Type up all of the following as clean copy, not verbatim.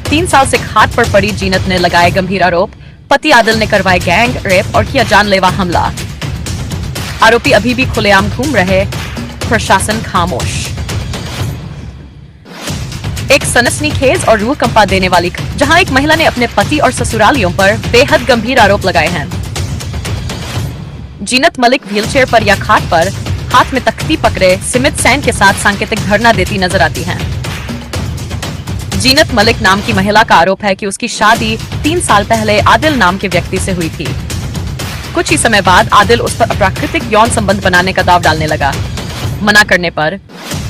3 साल से खाट पर पड़ी जीनत ने लगाए गंभीर आरोप। पति आदिल ने करवाए गैंग रेप और किया जानलेवा हमला। आरोपी अभी भी खुलेआम घूम रहे, प्रशासन खामोश। एक सनसनीखेज और रूह कंपा देने वाली, जहां एक महिला ने अपने पति और ससुरालियों पर बेहद गंभीर आरोप लगाए हैं। जीनत मलिक व्हीलचेयर पर या खाट पर हाथ में तख्ती पकड़े सिमित सैन के साथ सांकेतिक धरना देती नजर आती हैं। जीनत मलिक नाम की महिला का आरोप है कि उसकी शादी 3 साल पहले आदिल नाम के व्यक्ति से हुई थी। कुछ ही समय बाद आदिल उस पर अप्राकृतिक यौन संबंध बनाने का दाव डालने लगा। मना करने पर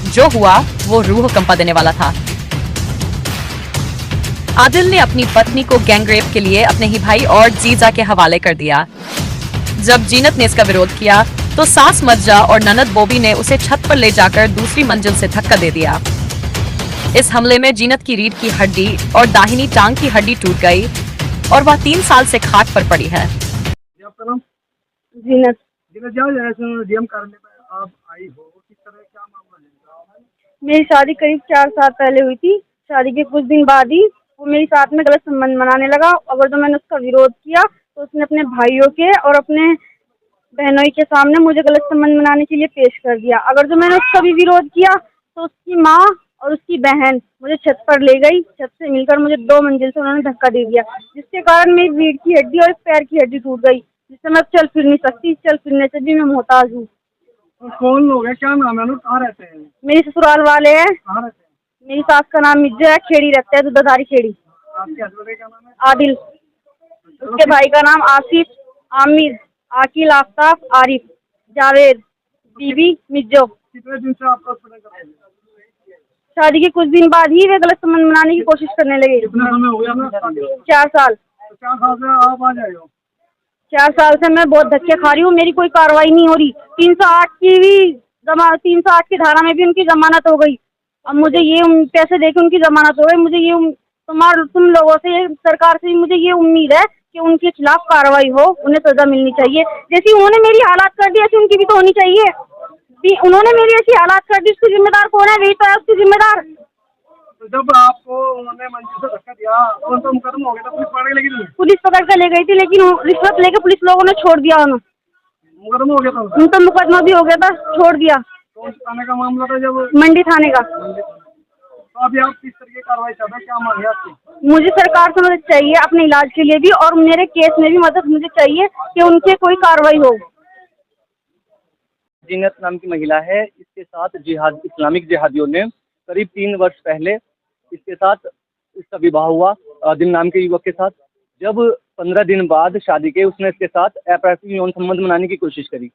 जो हुआ वो रूह कंपा देने वाला था। आदिल ने अपनी पत्नी को गैंग रेप के लिए अपने ही भाई और जीजा के हवाले कर दिया। जब जीनत ने इसका विरोध किया तो सास मज्जा और ननद बोबी ने उसे छत पर ले जाकर दूसरी मंजिल से धक्का दे दिया। इस हमले में जीनत की रीढ़ की हड्डी और दाहिनी टांग की हड्डी टूट गई और वह 3 साल से खाट पर पड़ी है। आपका नाम? जीनत। जीनत जी, डीएम कार्यालय में आप आई हो, किस तरह क्या मामला है? मेरी शादी करीब 4 साल पहले हुई थी। शादी के कुछ दिन बाद ही वो मेरे साथ में गलत संबंध बनाने लगा। अगर जो मैंने उसका विरोध किया तो उसने अपने भाइयों के और अपने बहनों के सामने मुझे गलत संबंध बनाने के लिए पेश कर दिया। अगर जो मैंने उसका भी विरोध किया तो उसकी माँ और उसकी बहन मुझे छत पर ले गई। छत से मिलकर मुझे 2 मंजिल से उन्होंने धक्का दे दिया, जिसके कारण मेरी रीढ़ की हड्डी और पैर की हड्डी टूट गई, जिससे मैं अब चल फिर नहीं सकती। चल फिरने से भी मैं मोहताज हूँ। तो कौन लोग हैं, क्या नाम है, लोग कहाँ रहते हैं? मेरी ससुराल वाले हैं। कहाँ रहते हैं? मेरी सास का नाम मिर्जा है, खेड़ी रहते हैं, दुधाधारी खेड़ी। आपके हस्बैंड का नाम है? आदिल। उसके भाई का नाम आसिफ, आमिर, आकिल, आफ्ताब, आरिफ, जावेद, बीबी, मिर्जो। कितने दिन से आपका हस्बैंड कर रहे हैं? शादी के कुछ दिन बाद ही वे गलत संबंध बनाने की कोशिश करने लगे। कितना समय हो गया ना? 4 साल। तो 4 साल से आप आ जाए हो? 4 साल से मैं बहुत धक्के खा रही हूँ, मेरी कोई कार्रवाई नहीं हो रही। 308 की भी 308 की धारा में भी उनकी जमानत हो गई। अब मुझे ये पैसे देके उनकी जमानत हो गई। मुझे ये तुम लोगों से, सरकार से मुझे ये उम्मीद है कि उनके खिलाफ कार्रवाई हो, उन्हें सजा मिलनी चाहिए। जैसी उन्होंने मेरी हालात कर दी ऐसी उनकी भी तो होनी चाहिए। उन्होंने मेरी ऐसी हालात कर दी, उसकी जिम्मेदार कौन है? वही तो है उसकी जिम्मेदार। तो जब आपको उन्होंने मंजिल से धक्का दिया, कौन सा मुकदमा हो गया था? पुलिस पकड़ लेगी तुम्हें? पुलिस पकड़ कर ले गई थी, लेकिन रिश्वत लेके पुलिस लोगों ने छोड़ दिया। उन्हें मुकदमा हो गया था? उनका मुकदमा भी हो गया था, छोड़ दिया। कौन से थाने का मामला था जब? मंडी थाने का। तो अभी आप किस तरह की कार्रवाई कर रहे हैं, क्या मांग है आपकी? मुझे सरकार से मदद चाहिए अपने इलाज के लिए भी, और मेरे केस में भी मदद मुझे चाहिए कि उनके कोई कार्रवाई हो। जीनत नाम की महिला है, इसके साथ इस्लामिक जिहादियों ने करीब 3 वर्ष पहले इसके साथ इसका विवाह हुआ आदिल नाम के युवक के साथ। जब 15 दिन बाद शादी के उसने इसके साथ अप्राकृतिक यौन संबंध बनाने की कोशिश करी,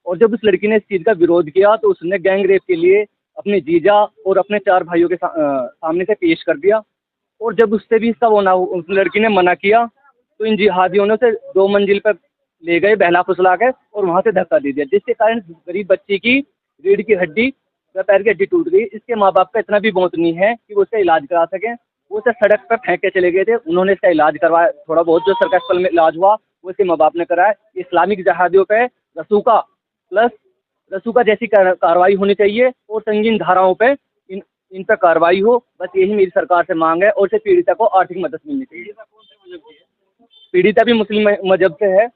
और जब उस लड़की ने इस चीज़ का विरोध किया तो उसने गैंग रेप के लिए अपने जीजा और अपने 4 भाइयों के सामने से पेश कर दिया। और जब उससे भी इसका उस लड़की ने मना किया तो इन जिहादियों ने उसे 2 मंजिल पर ले गए बहला फुसला कर और वहाँ से धक्का दे दिया, जिसके कारण गरीब बच्ची की रीढ़ की हड्डी व पैर की हड्डी टूट गई। इसके माँ बाप का इतना भी बहुत नहीं है कि वो उसका इलाज करा सकें। वो उसे सड़क पर फेंक के चले गए थे, उन्होंने इसका इलाज करवाया। थोड़ा बहुत जो सरकारी अस्पताल में इलाज हुआ वो इसके माँ बाप ने कराया। इस्लामिक जिहादियों पे रसूका जैसी कार्रवाई होनी चाहिए और संगीन धाराओं पे इन पर कार्रवाई हो। बस यही मेरी सरकार से मांग है। और से पीड़िता को आर्थिक मदद मिलनी चाहिए। पीड़िता भी मुस्लिम मजहब से है